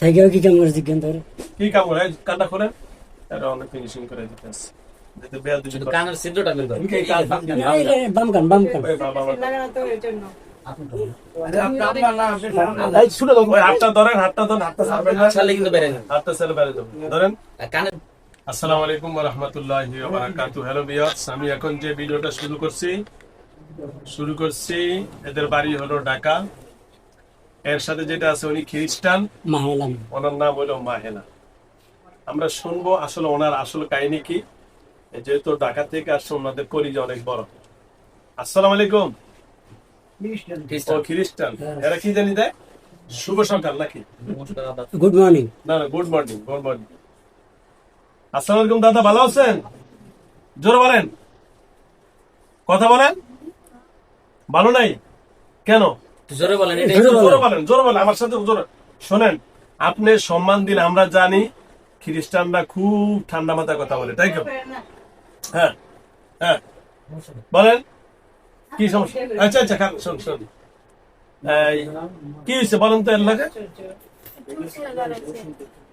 থেকেও কি কাম করছি কেন তোর কি কাম করে কানটা খোলেন এটা অনেক ফিনিশিং করে দিতে আছে যেতে বেয়া দুজি শুধু কানের ছিদ্রটা বের করো। কি কাজ বাম কান বাম কান ওই বাবা লাগানো তো এর জন্য এই শুনে দাও ওই হাতটা ধরেন হাতটা ছাড়বেন না ছাড়লে কিন্তু বেড়ে যাবে। হাতটা ছেড়ে বেরে দাও ধরেন আর কানের আসসালামু আলাইকুম ওয়া রাহমাতুল্লাহি ওয়া বারাকাতুহু হ্যালো ভিউয়ার্স আমি এখন যে ভিডিওটা শুরু করছি এদের বাড়ি হলো ঢাকা এর সাথে যেটা আছে উনি খ্রিস্টান মাহেলাম ওনার নাম হলো মাহেলা আমরা শুনবো আসলে ওনার আসল কাহিনী কি যেহেতু ঢাকা থেকে আসছে ওনাদের পরিচয় অনেক বড় আসসালামু আলাইকুম ও খ্রিস্টান এরা কি জানি দেয় শুভ সকাল নাকি গুড মর্নিং না না গুড মর্নিং আসসালামু আলাইকুম দাদা ভালো আছেন জোরে বলেন কথা বলেন ভালো নাই কেন জোরে বলেন এটা জোরে বলেন আমার সাথে জোরে শোনেন আপনি সম্মান দিন আমরা জানি খ্রিস্টানরা খুব ঠান্ডা মাথায় কথা বলে তাই তো হ্যাঁ হ্যাঁ বলেন কি সমস্যা আচ্ছা আচ্ছা শোন এই, কি হয়েছে বলেন তো এর লাগে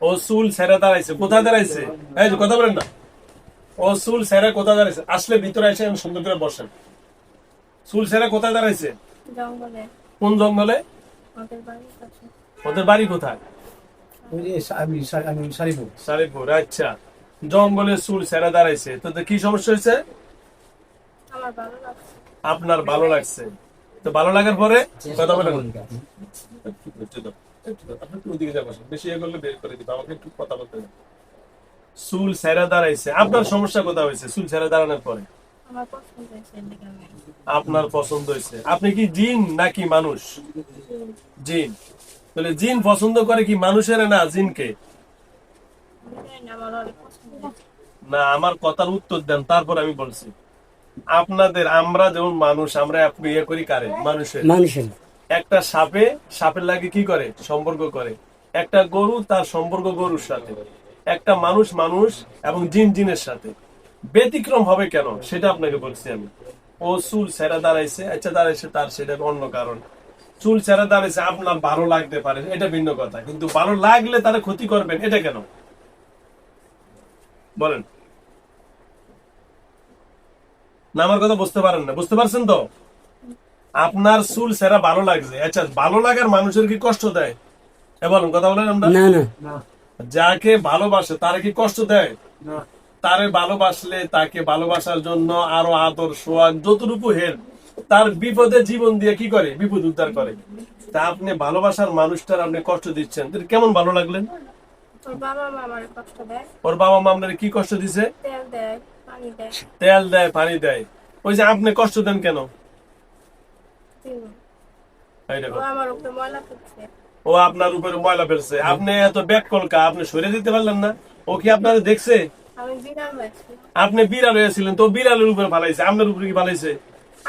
ও চুল ছেড়ে দাঁড়াইছে কোথায় দাঁড়াইছে এই যে কথা বলেন না ও চুল ছেড়ে কোথায় দাঁড়াইছে আসলে ভিতরে এসে সুন্দর করে বসেন চুল ছেড়ে কোথায় দাঁড়াইছে জঙ্গলে কোন জঙ্গলে আমাদের বাড়ির কাছে ওদের বাড়ি কোথায় সারিপুর আচ্ছা জঙ্গলে চুল ছেড়ে দাঁড়াইছে তো কি সমস্যা হয়েছে আমার ভালো লাগছে আপনার ভালো লাগছে তো ভালো লাগার পরে কথা বলেন আপনি একটু ওদিকে যাবেন বেশি ইয়ে করলে বের করে দিবে আমাকে একটু কথা বলতে দেন চুল ছেড়ে দাঁড়াইছে আপনার সমস্যা কোথায় হয়েছে চুল ছেড়ে দাঁড়ানোর পরে আমার পছন্দ হয়েছে এদিকে আমি আপনার পছন্দ হয়েছে আপনি কি জিন নাকি মানুষ জিন তাহলে জিন পছন্দ করে কি মানুষের না জিনকে আমার অনেক পছন্দ হয়েছে না আমার কথার উত্তর দেন তারপর আমি বলছি আপনাদের আমরা যেমন মানুষ আমরা ইয়ে করি কারে মানুষের মানুষের একটা সাপের লাগে কি করে সম্পর্ক করে একটা গরু তার সম্পর্ক গরুর সাথে একটা মানুষ এবং জিনের সাথে ব্যতিক্রম হবে কেন সেটা আপনাকে বলছি আমি ও চুল ছেড়া দাঁড়াইছে আচ্ছা দাঁড়াইছে তার সেটা অন্য কারণ চুল ছেড়া দাঁড়াইছে আপনার ভালো লাগতে পারে এটা ভিন্ন কথা কিন্তু ভালো লাগলে তারা ক্ষতি করবেন এটা কেন বলেন না আমার কথা বুঝতে পারেন না বুঝতে পারছেন তো আপনার চুল ছেড়া ভালো লাগছে আচ্ছা ভালো লাগার মানুষের কি কষ্ট দেয় বলুন কথা বলেন আমরা না না যাকে ভালোবাসে তারা কি কষ্ট দেয় তারে ভালোবাসলে তাকে ভালোবাসার জন্য আরো আদর সোয়াগ যতটুকু হেল্প তার বিপদে জীবন দিয়ে কি করে বিপদ উদ্ধার করে তা আপনি ভালোবাসার মানুষটার আপনি কষ্ট দিচ্ছেন তো কেমন ভালো লাগলেন তোর বাবা মা আমার কষ্ট দেয় ওর বাবা মা আপনার কি কষ্ট দিছে তেল দেয় পানি দেয় তেল দেয় পানি দেয় ওই যে আপনি কষ্ট দেন কেন এই ও দেখো আমার উপরে ময়লা ফেলছে ও আপনার উপরে ময়লা ফেলছে আপনি এত ব্যাক কলকা আপনি সরে দিতে পারলেন না ও কি আপনারা দেখছে আমি বিড়াল হয়েছি আপনি বিড়াল হয়েছিলেন তো বিড়ালের উপরে ফালাইছে আপনার উপরে কি ফালাইছে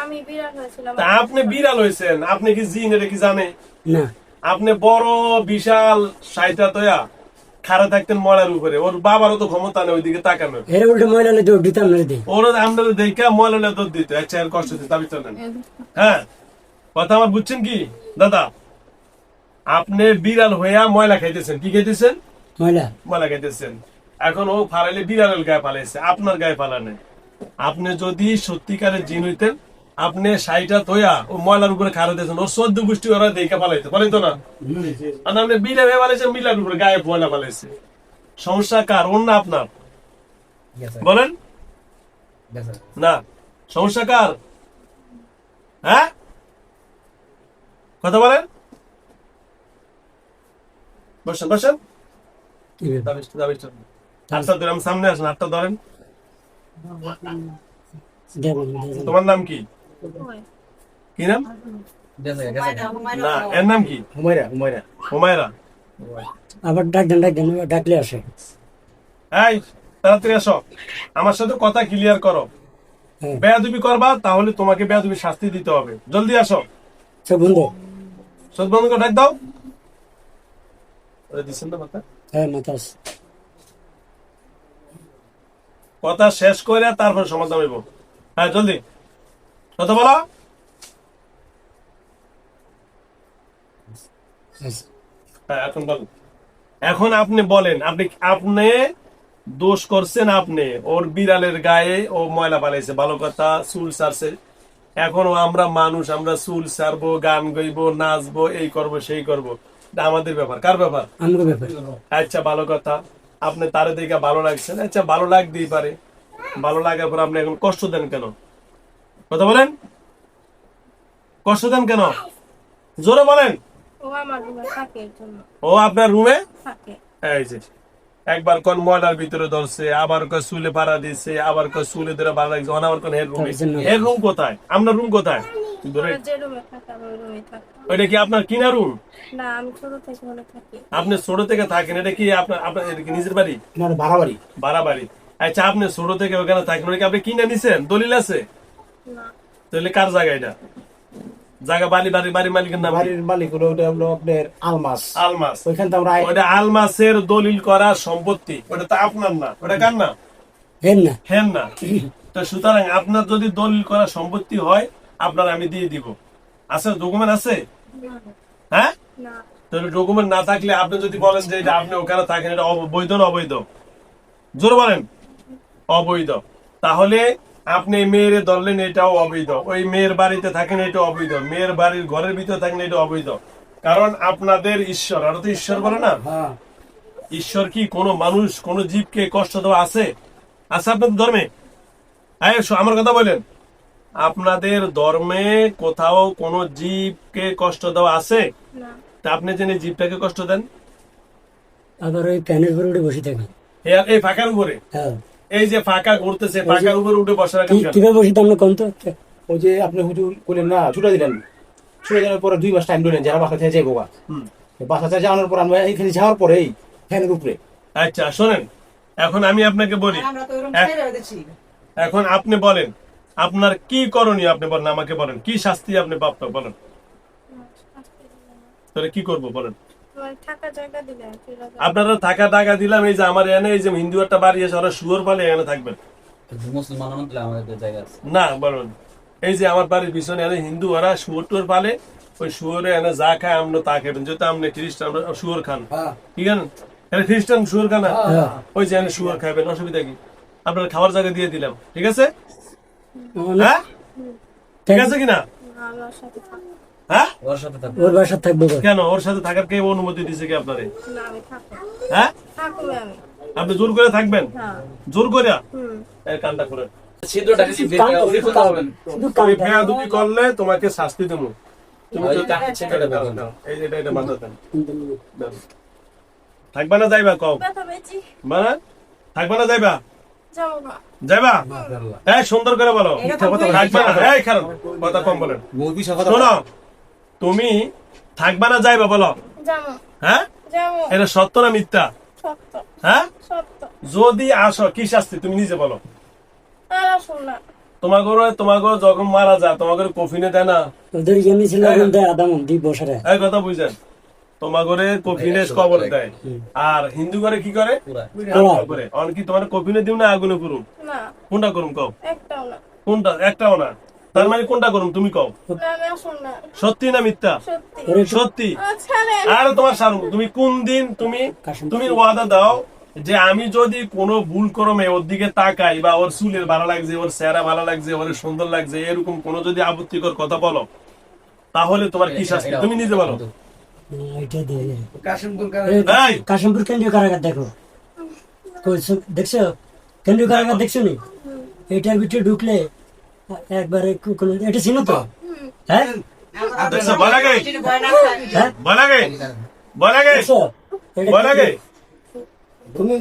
আমি বিড়াল হয়েছিলাম তা আপনি বিড়াল হয়েছেন আপনি কি জিন এটা কি জানে না আপনি বড় বিশাল সাইটা তোয়া খাড়া থাকতেন ময়লার উপরে ওর বাবারও তো ক্ষমতা নেই ওইদিকে তাকানোর এর উল্টে ময়লা হলে দৌড় দিতাম না দিই ওর আপনাদের দেখে ময়লা দৌড় দিতে আচ্ছা আর কষ্ট দিতে আমি চলেন হ্যাঁ কথা আমার বুঝছেন কি দাদা আপনি বিড়াল হইয়া ময়লা খাইতেছেন কি খাইতেছেন ময়লা খাইতেছেন এখন ও ফালাইলে বিড়ালের গায়ে ফালাইছে আপনার গায়ে ফালানে আপনি যদি সত্যিকারের জিন হইতেন আপনি সাইটা তোয়া ও ময়লার উপরে খাড়া দিয়েছেন ওর 14 গোষ্ঠী ওরা দেখে ফালাইতে পারেন তো না আর আপনি বিড়াল হয়ে ফালাইছেন বিড়ালের উপরে গায়ে ময়লা ফালাইছে সমস্যা কার ওর না আপনার বলেন না সমস্যা কার হ্যাঁ কথা বলেন বসেন হাতটা ধরেন সামনে আসেন হাতটা ধরেন তোমার নাম কি কি নাম না এর নাম কি হুমায়রা আবার ডাকলে আসে এই তাড়াতাড়ি আসো আমার সাথে কথা ক্লিয়ার করো হ্যাঁ। বেয়াদবি করবা তাহলে তোমাকে বেয়াদবি শাস্তি দিতে হবে জলদি আসো সব বন্ধু চোখ বন্ধ করে ডাক দাও দিচ্ছেন না মাথা হ্যাঁ মাতাস কথা শেষ করে তারপর সমাধান হইব হ্যাঁ জলদি কথা বলো হ্যাঁ এখন বলো এখন আপনি বলেন, আপনি আপনি দোষ করছেন, আপনি ওর বিড়ালের গায়ে ও ময়লা পালাইছে, ভালো কথা, চুল সারছে। এখন আমরা মানুষ, আমরা চুল সারবো, গান গাইবো, নাচবো, এই করব সেই করব, এটা আমাদের ব্যাপার। কার ব্যাপার? আমাকে ব্যাপার। আচ্ছা ভালো কথা, আপনি তারে দেখে ভালো লাগছে, আচ্ছা ভালো লাগতেই পারে, ভালো লাগার পর আপনি এখন কষ্ট দেন কেন? কথা বলেন, কষ্ট দেন কেন? জোরে বলেন। ও আমার রুমে থাকে এর জন্য ও আপনার রুমে থাকে। এই যে একবার কোন ময়লার ভিতরে ধরছে, আবার কোন চুলে পাড়া দিচ্ছে, আবার কোন চুলে ধরে পাড়া লাগছে, আবার কোন হেড রুমে। হেড রুম কোথায়? আপনার রুম কোথায়? ধরে ওরা যে রুমে থাকে আমি ওই রুমে থাকি। ওইটা কি আপনার কিনা রুম? না, আমি ছোট থেকে ওখানে থাকি। আপনি ছোট থেকে থাকেন, এটা কি আপনার আপনার এটা কি নিজের বাড়ি? না ভাড়া বাড়ি। ভাড়া বাড়ি। আচ্ছা আপনি ছোট থেকে ওখানে থাকেন, ওটা কি আপনি কিনে নিছেন? দলিল আছে? না, তাহলে কার জায়গা এটা? জায়গা বাড়ি বাড়ি বাড়ি মালিকের নাম কি? বাড়ির মালিক হলো ওটা হলো আপনার আলমাস। আলমাস। ওইখান থেকে আমরা ওটা আলমাসের দলিল করা সম্পত্তি, ওটা তো আপনার না, ওটা কার না? হেন না, হেন না। তো সুতরাং আপনার যদি দলিল করা সম্পত্তি হয়, আপনার আমি দিয়ে দিব। আছে ডকুমেন্ট আছে? হ্যাঁ, না, তাহলে ডকুমেন্ট না থাকলে আপনি যদি বলেন যে এটা আপনি ওখানে থাকেন, এটা বৈধ না অবৈধ? জোর বলেন। অবৈধ। তাহলে আপনি মেয়ের ধরলেন, এটাও অবৈধ। ওই মেয়ের বাড়িতে থাকেন, এটা অবৈধ। মেয়ের বাড়ির ঘরের ভিতরে থাকেন, এটা অবৈধ। কারণ আপনাদের ঈশ্বর, আর তো ঈশ্বর বলে না, হ্যাঁ ঈশ্বর কি কোনো মানুষ, কোনো জীবকে কষ্ট দেওয়া আছে? আছে আপনাদের ধর্মে? আমার কথা বলেন, আপনাদের ধর্মে কোথাও কোনো জীবকে কষ্ট দেওয়া আছে? না, তা আপনি জেনে জীবটাকে কষ্ট দেন? আবার ওই প্যানের উপরে উঠে বসে থাকেন। এই ফাঁকার উপরে, হ্যাঁ, এই যে ফাঁকা ঘুরতেছে, ফাঁকার উপরে উঠে বসে রাখেন কেন? কিভাবে বসে তো আমরা কম তো। ওই যে আপনি হুজুর করলেন না, ছুটে দিলেন, ছুটে দেওয়ার পরে 2 মাস টাইম দিলেন যারা বাসা থেকে যাইবো। হুম। বাসা থেকে যাওয়ার পর আমরা এইখানে যাওয়ার পরেই ফ্যানের উপরে আচ্ছা শোনেন, এখন আমি আপনাকে বলি, এখন আপনি বলেন আপনার কি করণীয়, আপনি বলেন, আমাকে বলেন কি শাস্তি আপনি প্রাপ্ত, বলেন। শাস্তি দিবে না। তাহলে কি করবো বলেন? তোমার থাকা জায়গা দিলে চলে যাবে। আপনারা টাকা টাকা দিলাম, এই যে আমার এনে এই যে হিন্দু একটা বাড়ি আছে, ওরা শুয়োর পালে এখানে থাকবেন মুসলমান দিলে আমাদের জায়গা আছে। না? বলুন, এই যে আমার বাড়ির পিছনে এনে হিন্দু, ওরা শুয়োর টুয়োর পালে, ওই শুয়োরে এনে যা খায় আমরা তা খাবেন, যেহেতু আপনি খ্রিস্টান, আমরা শুয়োর খান, ঠিক আছে? এখানে খ্রিস্টান শুয়োর খান না, ওই যে এনে শুয়োর খাবেন, অসুবিধা কি? আপনার খাবার জায়গা দিয়ে দিলাম, ঠিক আছে? হ্যাঁ, ঠিক আছে কিনা? না, আমার সাথে থাকো। হ্যাঁ, ওর সাথে থাকবে। ওর বাসায় থাকবো কই? কেন ওর সাথে থাকার কে অনুমতি দিছে কি আপনারে? না, আমি থাকো। হ্যাঁ, থাকবে আমি। আপনি জোর করে থাকবেন? হ্যাঁ। জোর করে? হুম। এই কানটা করেন। ছিদ্রটাকে কি বের করে উনি খুলতে পারবেন? শুধু তুমি কানটা। বেয়াদবি করলে তোমাকে শাস্তি দেবো। তুমি ওই যদি কানের ছিদ্রটা বের করে দাও। এই যে এটা বাঁধা দেন। দেন। থাকবা না যাইবা কও? ব্যথা পেয়েছি। মানে থাকবা না যাইবা? যাবো না। যাইবা? এই সুন্দর করে বলো। থাকবা না? এই খারাপ কথা কম বলেন। শোনো, তুমি থাকবা না যাইবা বলো? যাবো। হ্যাঁ, যাবো। এটা সত্য না মিথ্যা? সত্য। হ্যাঁ, সত্য। যদি আসো কি শাস্তি তুমি নিজে বলো? আর আসুন না। তোমাকে যখন মারা যায় তোমাকে কফিনে দেয় না? ওদের এমনি ছিল আদাম দ্বীপ বসারে। এই কথা বুঝেন, তোমাকে কফিনে কবর দেয়, আর হিন্দু করে কি করে? করে অনেক তোমার কফিনে দিও না, আগুনে করুম? না, কোনটা করুম কও? একটাও না। কোনটা? একটাও না? তার মানে কোনটা করুম তুমি কও? না, আমি আসুন না। সত্যি না মিথ্যা? সত্যি। সত্যি। ছাড়েন। আর তোমার সারু, তুমি কোন দিন তুমি ওয়াদা দাও যে আমি যদি কোনো ভুল করমে ওর দিকে তাকাই, বা ওর চুলের ভালো লাগছে, ওর চেহারা ভালো লাগছে, ওর সুন্দর লাগছে, এরকম কোনো যদি আপত্তিকর কথা বলো, তাহলে তোমার কি শাস্তি তুমি নিজে বলো? এটা দিয়ে এই, কাশিমপুর কেন্দ্রীয় কারাগার দেখো, দেখছো কেন্দ্রীয় কারাগার দেখছো নি? এটার ভিতরে ঢুকলে একবারে এটা ছিল তো। হ্যাঁ, দেখছো? বলা গে হ্যাঁ, বলা গে বলা গে দেখছো? এটা বলা গে তুমি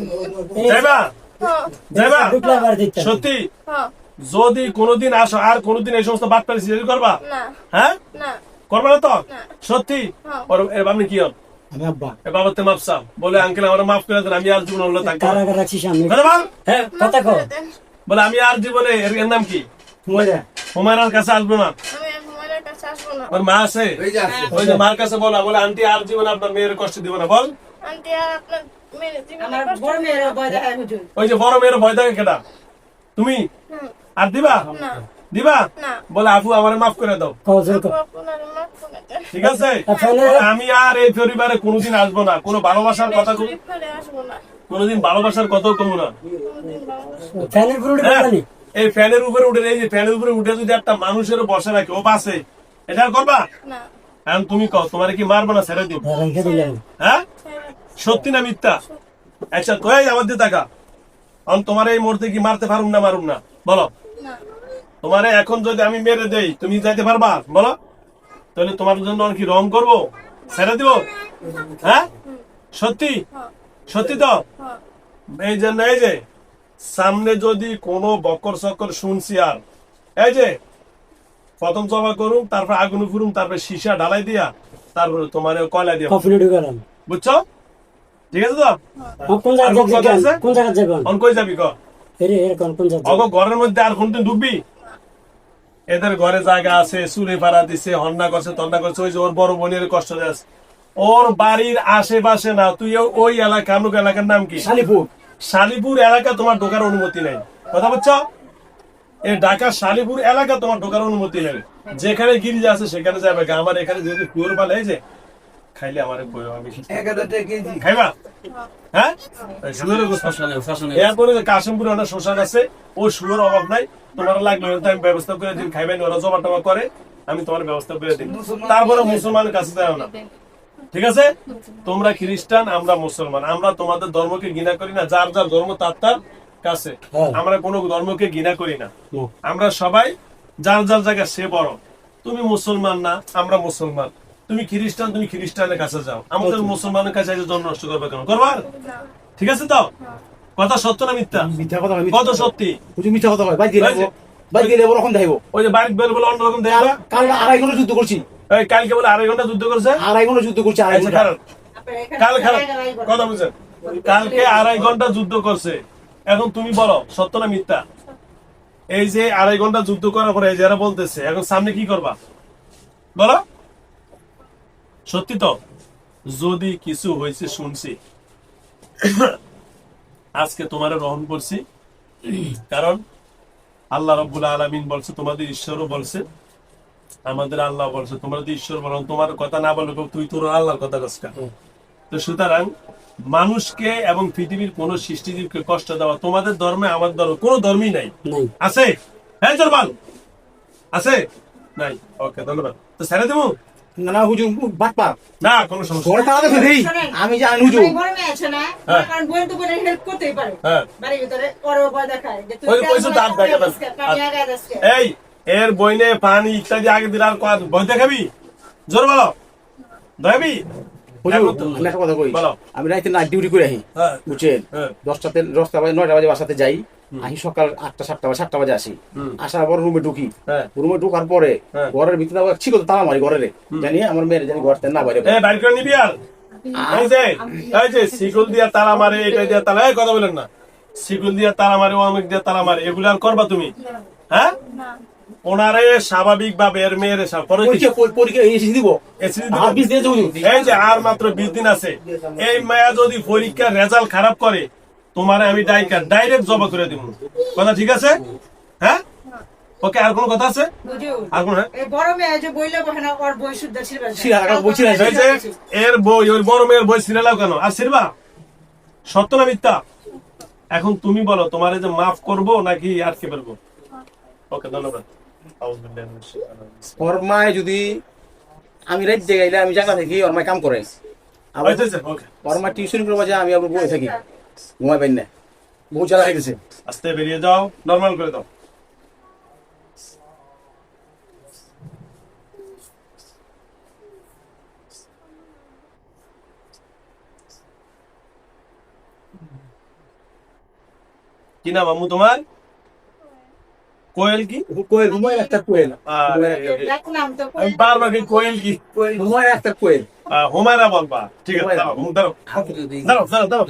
যাইবা? হ্যাঁ। যাইবা? ঢুকলে আবার দেখতে সত্যি? হ্যাঁ। যদি কোনোদিন আসো আর কোনোদিন এই সমস্ত বাদ পারি সিরিয়াল করবা? না। হ্যাঁ, না। করবা না তো? না। সত্যি? হ্যাঁ। ওর আপনি কি হন? আমি আব্বা এ বাবাতে মাপ চাও, বলে আঙ্কেল আমার মাফ করে দেন, আমি আর জীবন হলো থাকবো না। কারাগার রাখছি সামনে। কথা বল। হ্যাঁ, কথা কও। বলে আমি আর জীবনে এর নাম কি? হুমায়রা হুমায়রার কাছে আসবো না। আমি আর তোমার কাছে আসবো না। ওর মা আছে, ওই যে মার কাছে বলা, বলে আন্টি আর জীবনে আপনার মেয়ের কষ্ট দিব না, বল। আন্টি আর আপনার মেরে জীবনে আমার কষ্ট বড় মেয়ের দিবে না। ভয় দেখায় হুজুর। ওই যে বড় মেয়ের ভয় থাকে কেটা? তুমি হুম। আর দিবা? না। দিবা না। বলে আপু আমারে মাফ করে দাও, কজন আপনার মাফ করে দেন। ঠিক আছে? ফ্যানের আমি আর এই পরিবারে কোনোদিন আসবো না, কোনো ভালোবাসার কথা শরীফ ফেলে আসবো না। কোনোদিন ভালোবাসার কথাও কমু না। কোনদিন ভালোবাসবো না। ফ্যানের উপরে উঠে হ্যাঁ, জানি এই ফ্যানের উপরে উঠে, এই যে ফ্যানের উপরে উঠে যদি একটা মানুষের বসে রাখে ও বাসে, এটা আর করবা? না। এখন তুমি কও তোমার কি মারবো না ছেড়ে দিব? রেখে দিলাম হ্যাঁ, ছেড়ে- সত্যি না মিথ্যা? আচ্ছা তো এই আমার দিয়ে টাকা আমি তোমার এই মুহূর্তে কি মারতে পারুম না মারুম না বলো? না। তোমারে এখন যদি আমি মেরে দেই তুমি যাইতে পারবা বলো? তাহলে তোমার জন্য আর কি রং করবো, ছেড়ে দিব? হ্যাঁ, সত্যি হ্যাঁ। সত্যি তো? হ্যাঁ। এই জন্য এই যে সামনে যদি কোনো বকর সকর শুনছি আর এই যে প্রথম জমা করুম, তারপর আগুন ফুরুম, তারপর সীসা ঢালাই দিয়া, তারপরে তোমার কয়লা দিয়া, কফিনে ঢুকালাম বুঝছো? ঠিক আছে তো? কোন জায়গায় আর কথা আছে? কোন জায়গায় যাবেন অন কই যাবি ক? এরকম কোন জায়গায় অগ ঘরের মধ্যে আর কোনদিন ঢুকবি? এদের ঘরে জায়গা আছে, চুলে পাড়া দিছে, হন্না করছে, তন্না করছে, ওই যে ওর বড় বোনের কষ্ট দেয়। ওর বাড়ির আশেপাশে না, তুই ওই এলাকা, আমুক এলাকার নাম কি? শালিপুর শালিপুর এলাকা তোমার ঢোকার অনুমতি নাই, কথা বলছো? এই ঢাকা শালিপুর এলাকা তোমার ঢোকার অনুমতি নেই। যেখানে গিরিজা আছে সেখানে যাবে। আমার এখানে যেহেতু কুয়োর পাল এই যে খাইলে আমার খাইবা? হ্যাঁ, শুয়োরের গোশত। শ্মশানে এরপরে কাশিমপুরে অনেক শ্মশান আছে, ও শুয়োর অভাব নাই। তোমার লাগলে হয়তো আমি ব্যবস্থা করে দিন, খাইবেন, ওরা জমা টমা করে, আমি তোমার ব্যবস্থা করে দিন। তারপরে মুসলমানের কাছে যাও না, ঠিক আছে? তোমরা খ্রিস্টান, আমরা মুসলমান, আমরা তোমাদের ধর্মকে ঘৃণা করি না। যার যার ধর্ম তার তার কাছে, হ্যাঁ। আমরা কোনো ধর্মকে ঘৃণা করি না। হুম। আমরা সবাই যার যার জায়গায় সে বড়। তুমি মুসলমান না, আমরা মুসলমান। তুমি খ্রিস্টান, তুমি খ্রিস্টানের কাছে যাও। আমাদের মুসলমানের কাছে এসে জন্ম নষ্ট করবে কেন? করবার? ঠিক আছে তো? কথা সত্য না মিথ্যা? মিথ্যা কথা কত সত্যি? হুজুর মিথ্যা কথা কয়, বাইক দিয়ে নেবো, বাইক দিয়ে নেবো, রকম দেখাইবো। ওই যে বাড়ির বেল বলে অন্যরকম দেখবা। কাল 2.5 ঘন্টা যুদ্ধ করছি, এই কালকে বলে 2.5 ঘন্টা যুদ্ধ করছে। 2.5 ঘন্টা যুদ্ধ করছি, 2.5 আচ্ছা, ঘন্টা। কারণ কাল খারাপ কথা বুঝছেন, কালকে 2.5 ঘন্টা যুদ্ধ করছে। এখন তুমি বলো সত্য না মিথ্যা? এই যে 2.5 ঘন্টা যুদ্ধ করার পরে যারা বলতেছে, এখন সামনে কি করবা বলো? সত্যি তো? যদি কিছু হয়েছে শুনছি, আজকে তোমার রহম করছি, কারণ আল্লাহ রাব্বুল আলামিন বলছে, তোমাদের ঈশ্বরও বলছে, আমাদের আল্লাহ বলছে, তোমরা যদি ঈশ্বর বলো, তোমার কথা না বলো তুই তোর আল্লাহর কথা কসকা। তো সুতরাং মানুষকে এবং পৃথিবীর কোন সৃষ্টিজীবকে কষ্ট দেওয়া তোমাদের ধর্মে, আমার ধর্মে কোন ধর্মই নাই। নাই আছে? হ্যাঁ জোরবাল আছে? নাই? ওকে, ধন্যবাদ। তো ছেড়ে দেবো না না হুজুর, বাটপা না, কোনো সমস্যা ঘরে তালা দেখে দেই, আমি জানি হুজুর। আমি গরমে আছে না, হ্যাঁ। কারণ বোন তো বোনের হেল্প করতেই পারে। হ্যাঁ। বাড়ির ভিতরে ওর ভয় দেখায় যে তুই ওই কেন পয়সা দাঁত মনে দেখাবেন। করিস, আমি আগে আসছি। এই এর বইনে পানি ইত্যাদি আগে দিলে আর ভয় দেখাবি? জোর বলো, দেখাবি? হুজুর এখন তো- আমি একটা কথা কই, বলো। আমি রাইতে নাইট ডিউটি করে আহি, হ্যাঁ। বুঝছেন? হ্যাঁ। 10টা বাজে 9টা বাজে বাসাতে যাই, আহি সকাল 8টা 7টা বাজে আসি। আসার পর রুমে ঢুকি, হ্যাঁ। রুমে ঢোকার পরে হ্যাঁ। ঘরের ভিতরে আবার ছিল তো তালা মারি ঘরে, জানি আমার মেয়ের জানি ঘর থেকে না বাইরে। এ বাইর করে নিবি আর এই যে শিকল দিয়া তালা মারে, এটা দিয়া তালা, এই কথা বলেন না, শিকল দিয়া তালা মারে, অনেক দিয়া তালা মারে, এগুলো আর করবা তুমি? হ্যাঁ, না। ওনারে স্বাভাবিক ভাবে এর মেয়ের পরীক্ষা এসে দিব, আর 20 দিন আছে হুজুর। এই যে আর মাত্র 20 দিন আছে, এই মায়া যদি পরীক্ষার রেজাল্ট খারাপ করে তোমারে আমি ডাইরেক্ট জবা করে দিব। কথা ঠিক আছে? হ্যাঁ, ওকে। আর কোনো কথা আছে? হুজুর, আর কোনো? হ্যাঁ, এই বড় মেয়ে যে বইলে বসে না, ওর বই শুদ্ধ ছিল না। শিরা রাখা বই ছিঁড়া এই যে এর বই, ওই বড় মেয়ের বই সিরিয়ালাও কেন আর সিরবা? সত্য না মিথ্যা? এখন তুমি বলো, তোমার যে মাফ করবো নাকি আটকে ফেলবো? ওকে, ধন্যবাদ। ওর মায় যদি আমি রাত জায়গায় আমি জায়গা থাকি, ওর মায় কাম করে, আবার ওকে, ওর মা টিউশন করবো যে আমি আবার বই থাকি, ঘুমাই পাই না, বহু জ্বালা হয়ে গেছে। আস্তে বেরিয়ে যাও, নরমাল করে দাও। কি নাম আম্মু তোমার? কোয়েল কি? কোয়েল, ঘুমাই একটা কোয়েল, দেখলাম তো আমি বারবার কি কোয়েল কি? ঘুমাই একটা কোয়েল। হুমায়রা বলবা, ঠিক আছে, দাঁড়াও, দাঁড়াও, দাঁড়াও, দাঁড়াও, দাঁড়াও।